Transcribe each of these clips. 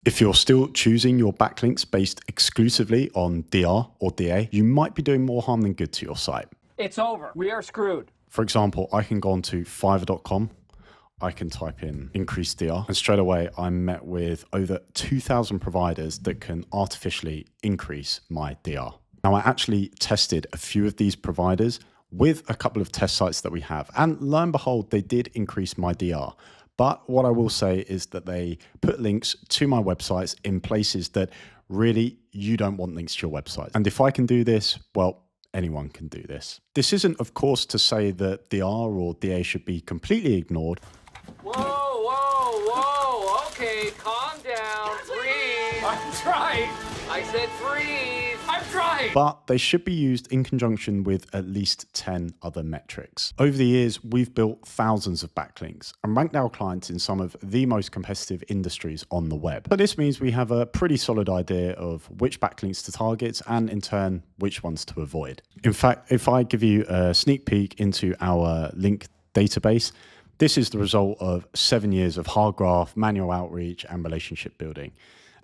If you're still choosing your backlinks based exclusively on DR or DA, you might be doing more harm than good to your site. It's over. We are screwed. For example, I can go onto fiverr.com. I can type in increase DR, and straight away I'm met with over 2,000 providers that can artificially increase my DR. Now, I actually tested a few of these providers with a couple of test sites that we have, and lo and behold, they did increase my DR. But what I will say is that they put links to my websites in places that really you don't want links to your website. And if I can do this, well, anyone can do this. This isn't, of course, to say that DR or DA should be completely ignored. Whoa, whoa, whoa. Okay, calm down. Freeze. I'm trying. I said freeze. I'm trying. But they should be used in conjunction with at least 10 other metrics. Over the years, we've built thousands of backlinks and ranked our clients in some of the most competitive industries on the web. So this means we have a pretty solid idea of which backlinks to target and in turn, which ones to avoid. In fact, if I give you a sneak peek into our link database, this is the result of 7 years of hard graph, manual outreach, and relationship building.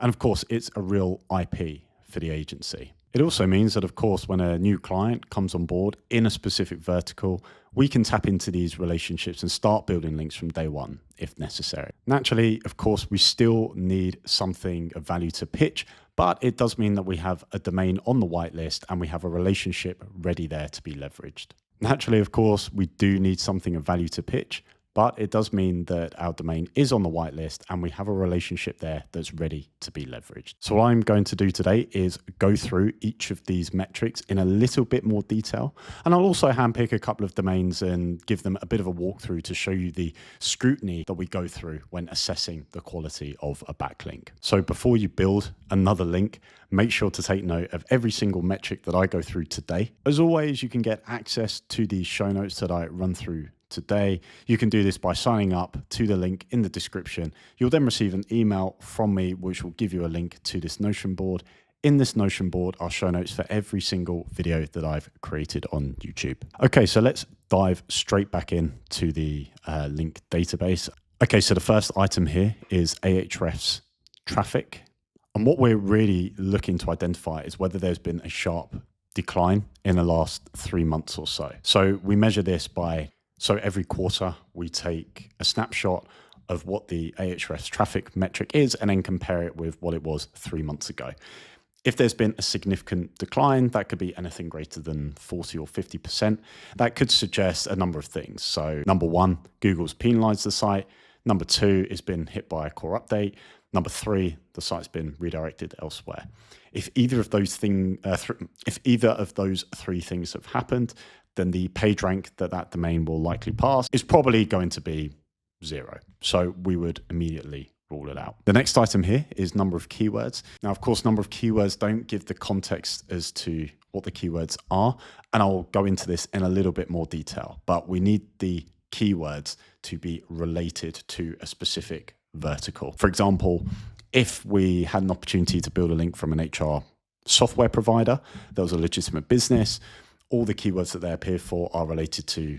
And of course, it's a real IP for the agency. It also means that, of course, when a new client comes on board in a specific vertical, we can tap into these relationships and start building links from day one, if necessary. Naturally, of course, we still need something of value to pitch, but it does mean that we have a domain on the whitelist and we have a relationship ready there to be leveraged. Naturally, of course, we do need something of value to pitch, but it does mean that our domain is on the whitelist and we have a relationship there that's ready to be leveraged. So what I'm going to do today is go through each of these metrics in a little bit more detail. And I'll also handpick a couple of domains and give them a bit of a walkthrough to show you the scrutiny that we go through when assessing the quality of a backlink. So before you build another link, make sure to take note of every single metric that I go through today. As always, you can get access to the show notes that I run through today. You can do this by signing up to the link in the description. You'll then receive an email from me, which will give you a link to this Notion board. In this Notion board are show notes for every single video that I've created on YouTube. Okay, so let's dive straight back in to the link database. Okay, so the first item here is Ahrefs traffic. And what we're really looking to identify is whether there's been a sharp decline in the last 3 months or so. So we measure this by So every quarter, we take a snapshot of what the Ahrefs traffic metric is and then compare it with what it was 3 months ago. If there's been a significant decline, that could be anything greater than 40 or 50%. That could suggest a number of things. So number one, Google's penalized the site. Number two, it's been hit by a core update. Number three, the site's been redirected elsewhere. If either of those three things have happened, then the page rank that domain will likely pass is probably going to be 0. So we would immediately rule it out. The next item here is number of keywords. Now, of course, number of keywords don't give the context as to what the keywords are, and I'll go into this in a little bit more detail, but we need the keywords to be related to a specific vertical. For example, if we had an opportunity to build a link from an HR software provider that was a legitimate business, all the keywords that they appear for are related to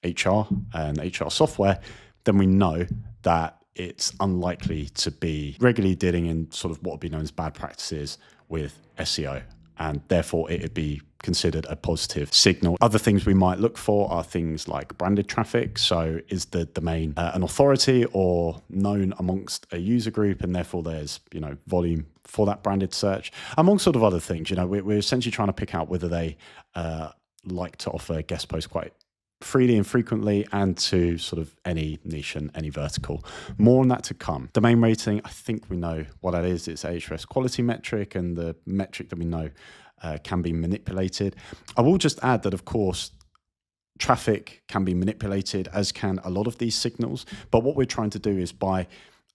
HR and HR software, then we know that it's unlikely to be regularly dealing in sort of what would be known as bad practices with SEO, and therefore it would be considered a positive signal. Other things we might look for are things like branded traffic. So is the domain an authority or known amongst a user group, and therefore there's, volume for that branded search, among sort of other things. We're essentially trying to pick out whether they like to offer guest posts quite freely and frequently, and to sort of any niche and any vertical. More on that to come. Domain rating, I think we know what that is. It's Ahrefs quality metric, and the metric that we know can be manipulated. I will just add that, of course, traffic can be manipulated, as can a lot of these signals. But what we're trying to do is, by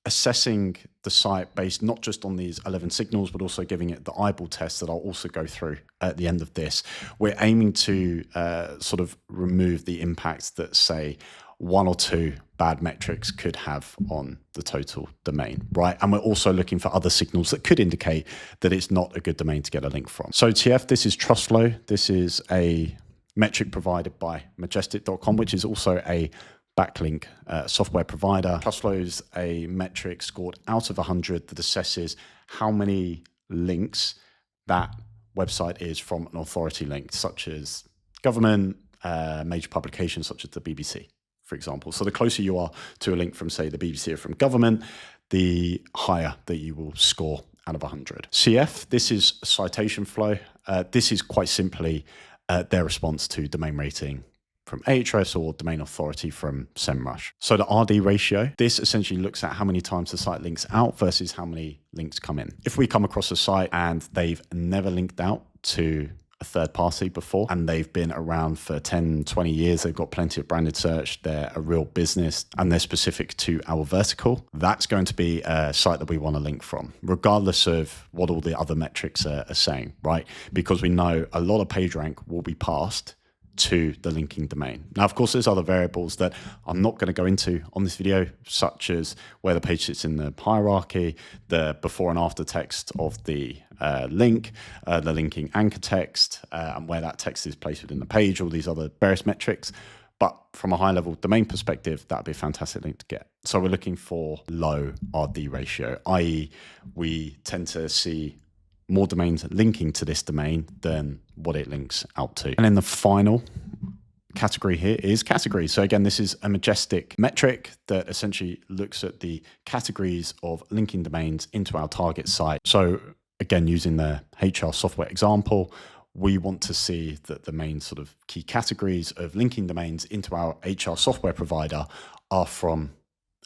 assessing the site based not just on these 11 signals, but also giving it the eyeball test that I'll also go through at the end of this, we're aiming to sort of remove the impacts that, say, 1 or 2 bad metrics could have on the total domain, right? And we're also looking for other signals that could indicate that it's not a good domain to get a link from. So TF, this is trust flow. This is a metric provided by majestic.com, which is also a backlink software provider. TrustFlow is a metric scored out of 100 that assesses how many links that website is from an authority link, such as government, major publications such as the BBC, for example. So the closer you are to a link from, say, the BBC or from government, the higher that you will score out of 100. CF, this is citation flow. This is quite simply their response to domain rating from Ahrefs or domain authority from SEMrush. So the RD ratio, this essentially looks at how many times the site links out versus how many links come in. If we come across a site and they've never linked out to a third party before and they've been around for 10, 20 years, they've got plenty of branded search, they're a real business and they're specific to our vertical, that's going to be a site that we want to link from, regardless of what all the other metrics are saying, right? Because we know a lot of page rank will be passed to the linking domain. Now, of course, there's other variables that I'm not going to go into on this video, such as where the page sits in the hierarchy, the before and after text of the link, the linking anchor text, and where that text is placed within the page, all these other various metrics. But from a high level domain perspective, that'd be a fantastic link to get. So we're looking for low RD ratio, i.e. we tend to see more domains linking to this domain than what it links out to. And then the final category here is categories. So again, this is a majestic metric that essentially looks at the categories of linking domains into our target site. So again, using the HR software example, we want to see that the main sort of key categories of linking domains into our HR software provider are from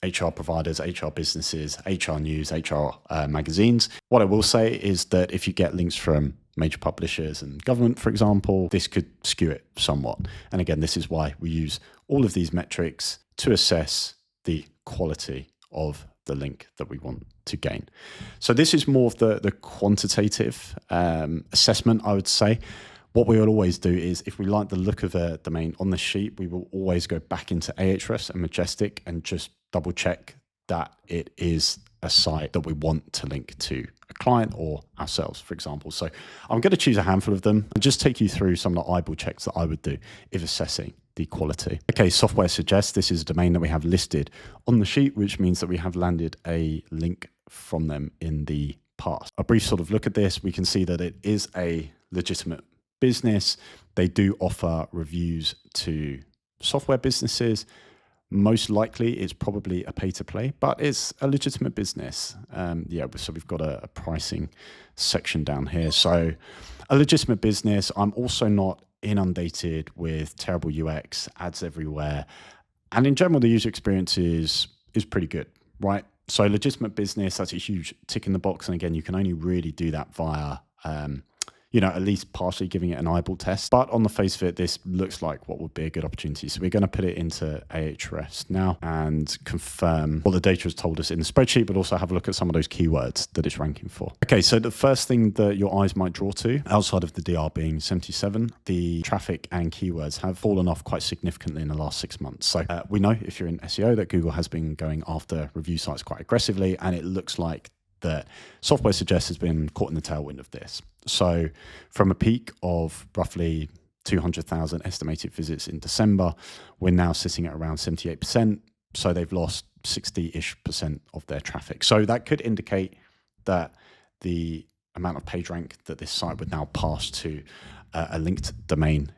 HR providers, HR businesses, HR news, HR magazines. What I will say is that if you get links from major publishers and government, for example, this could skew it somewhat. And again, this is why we use all of these metrics to assess the quality of the link that we want to gain. So this is more of the quantitative assessment, I would say. What we will always do is if we like the look of a domain on the sheet, we will always go back into Ahrefs and Majestic and just double check that it is a site that we want to link to a client or ourselves, for example. So I'm going to choose a handful of them and just take you through some of the eyeball checks that I would do if assessing the quality. Okay, software suggests this is a domain that we have listed on the sheet, which means that we have landed a link from them in the past. A brief sort of look at this, we can see that it is a legitimate business. They do offer reviews to software businesses. Most likely it's probably a pay to play, but it's a legitimate business. So we've got a pricing section down here. So a legitimate business. I'm also not inundated with terrible UX, ads everywhere. And in general, the user experience is pretty good, right? So legitimate business, that's a huge tick in the box. And again, you can only really do that via at least partially giving it an eyeball test. But on the face of it, this looks like what would be a good opportunity. So we're going to put it into Ahrefs now and confirm what the data has told us in the spreadsheet, but also have a look at some of those keywords that it's ranking for. Okay, so the first thing that your eyes might draw to, outside of the DR being 77, the traffic and keywords have fallen off quite significantly in the last 6 months. So we know if you're in SEO that Google has been going after review sites quite aggressively, and it looks like that software suggests has been caught in the tailwind of this. So from a peak of roughly 200,000 estimated visits in December, we're now sitting at around 78%. So they've lost 60-ish% of their traffic. So that could indicate that the amount of page rank that this site would now pass to a linked domain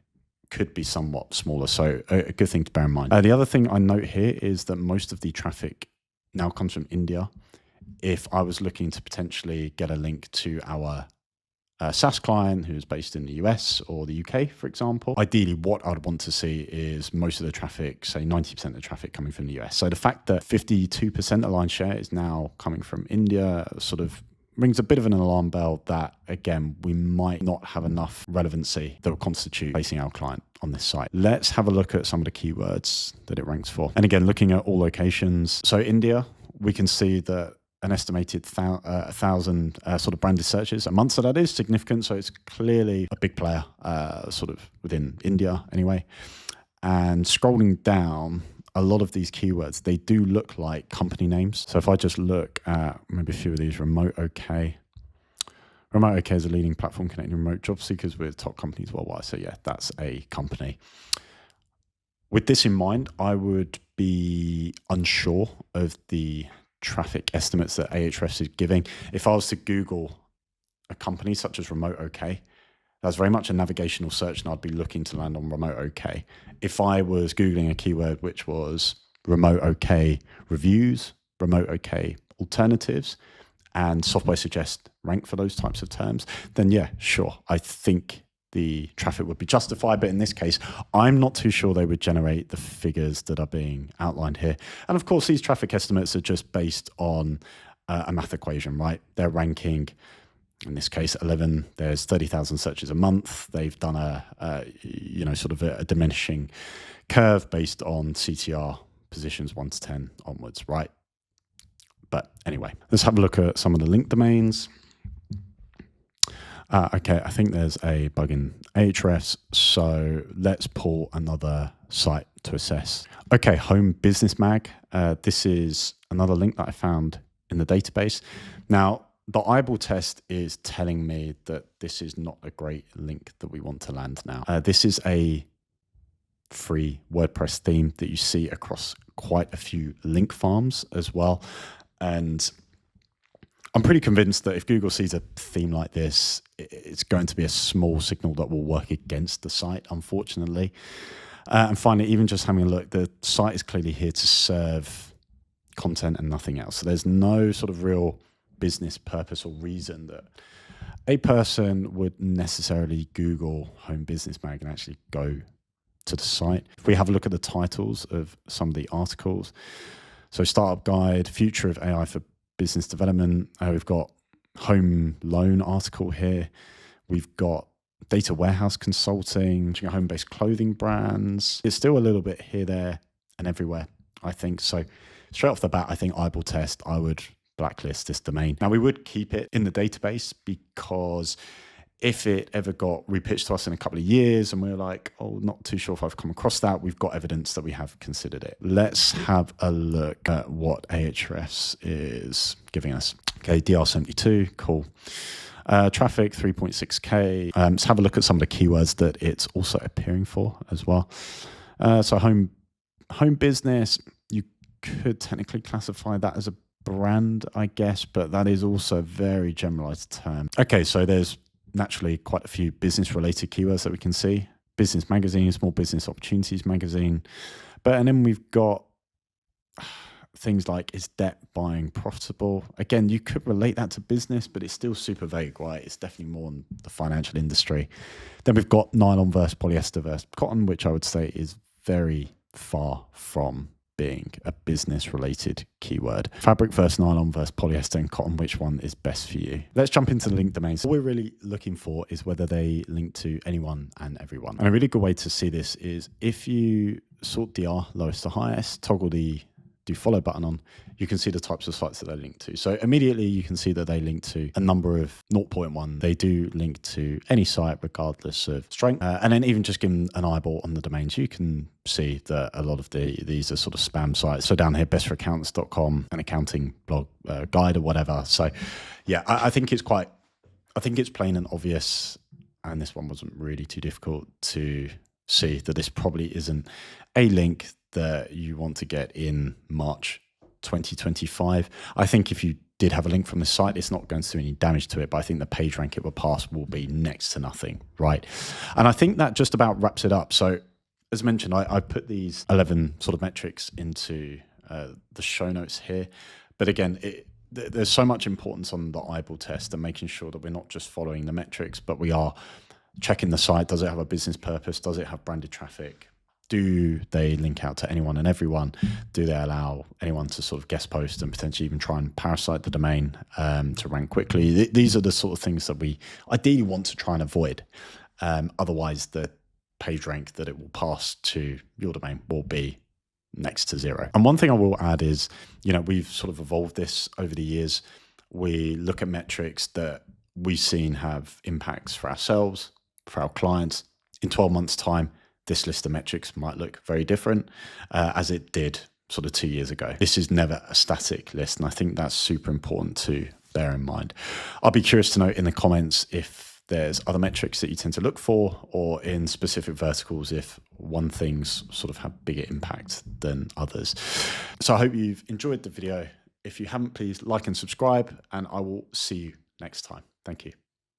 could be somewhat smaller. So a good thing to bear in mind. The other thing I note here is that most of the traffic now comes from India. If I was looking to potentially get a link to our SaaS client who is based in the US or the UK, for example, ideally what I'd want to see is most of the traffic, say 90% of the traffic coming from the US. So the fact that 52% aligned share is now coming from India sort of rings a bit of an alarm bell that, again, we might not have enough relevancy that will constitute placing our client on this site. Let's have a look at some of the keywords that it ranks for. And again, looking at all locations. So India, we can see that an estimated 1,000 sort of branded searches a month. So that is significant. So it's clearly a big player sort of within India anyway. And scrolling down, a lot of these keywords, they do look like company names. So if I just look at maybe a few of these, Remote OK. Remote OK is a leading platform connecting remote job seekers with top companies worldwide. So yeah, that's a company. With this in mind, I would be unsure of the traffic estimates that Ahrefs is giving. If I was to Google a company such as Remote OK, that's very much a navigational search, and I'd be looking to land on Remote OK. If I was Googling a keyword which was Remote OK reviews, Remote OK alternatives, and Software Suggest rank for those types of terms, then yeah, sure, I think the traffic would be justified. But in this case, I'm not too sure they would generate the figures that are being outlined here. And of course, these traffic estimates are just based on a math equation, right? They're ranking, in this case, 11. There's 30,000 searches a month. They've done sort of a diminishing curve based on CTR positions 1 to 10 onwards, right? But anyway, let's have a look at some of the link domains. Okay, I think there's a bug in Ahrefs, so let's pull another site to assess. Okay, Home Business Mag. This is another link that I found in the database. Now, the eyeball test is telling me that this is not a great link that we want to land now. This is a free WordPress theme that you see across quite a few link farms as well. And I'm pretty convinced that if Google sees a theme like this, it's going to be a small signal that will work against the site, unfortunately. And finally, even just having a look, the site is clearly here to serve content and nothing else. So there's no sort of real business purpose or reason that a person would necessarily Google Home Business Mag and actually go to the site. If we have a look at the titles of some of the articles, so Startup Guide, Future of AI for Business Development, we've got Home Loan article here, we've got Data Warehouse Consulting, home-based clothing brands. It's still a little bit here, there, and everywhere, I think. So straight off the bat, I think eyeball test, I would blacklist this domain. Now, we would keep it in the database because if it ever got repitched to us in a couple of years and we're like, oh, not too sure if I've come across that, we've got evidence that we have considered it. Let's have a look at what Ahrefs is giving us. Okay, DR72, cool. Traffic 3.6K. Let's have a look at some of the keywords that it's also appearing for as well. So home business, you could technically classify that as a brand, I guess, but that is also a very generalized term. Okay, so there's naturally quite a few business related keywords that we can see. Business Magazine, Small Business Opportunities Magazine. And then we've got things like, is debt buying profitable? Again, you could relate that to business, but it's still super vague, right? It's definitely more in the financial industry. Then we've got nylon versus polyester versus cotton, which I would say is very far from being a business related keyword. Fabric versus nylon versus polyester and cotton, which one is best for you? Let's jump into the link domains. What we're really looking for is whether they link to anyone and everyone. And a really good way to see this is if you sort DR lowest to highest, toggle the do follow button on, you can see the types of sites that they link to. So immediately you can see that they link to a number of 0.1. They do link to any site regardless of strength. And then even just giving an eyeball on the domains, you can see that a lot of these are sort of spam sites. So down here, bestforaccountants.com, an accounting blog guide or whatever. So yeah, I think it's plain and obvious. And this one wasn't really too difficult to see that this probably isn't a link that you want to get in March 2025. I think if you did have a link from the site, it's not going to do any damage to it, but I think the page rank it will pass will be next to nothing, right? And I think that just about wraps it up. So as mentioned, I put these 11 sort of metrics into the show notes here. But again, there's so much importance on the eyeball test and making sure that we're not just following the metrics, but we are checking the site. Does it have a business purpose? Does it have branded traffic? Do they link out to anyone and everyone? Do they allow anyone to sort of guest post and potentially even try and parasite the domain to rank quickly? These are the sort of things that we ideally want to try and avoid. Otherwise, the page rank that it will pass to your domain will be next to zero. And one thing I will add is, we've sort of evolved this over the years. We look at metrics that we've seen have impacts for ourselves, for our clients. In 12 months' time, this list of metrics might look very different as it did sort of 2 years ago. This is never a static list, and I think that's super important to bear in mind. I'll be curious to know in the comments if there's other metrics that you tend to look for, or in specific verticals if one thing's sort of have bigger impact than others. So I hope you've enjoyed the video. If you haven't, please like and subscribe, and I will see you next time. Thank you.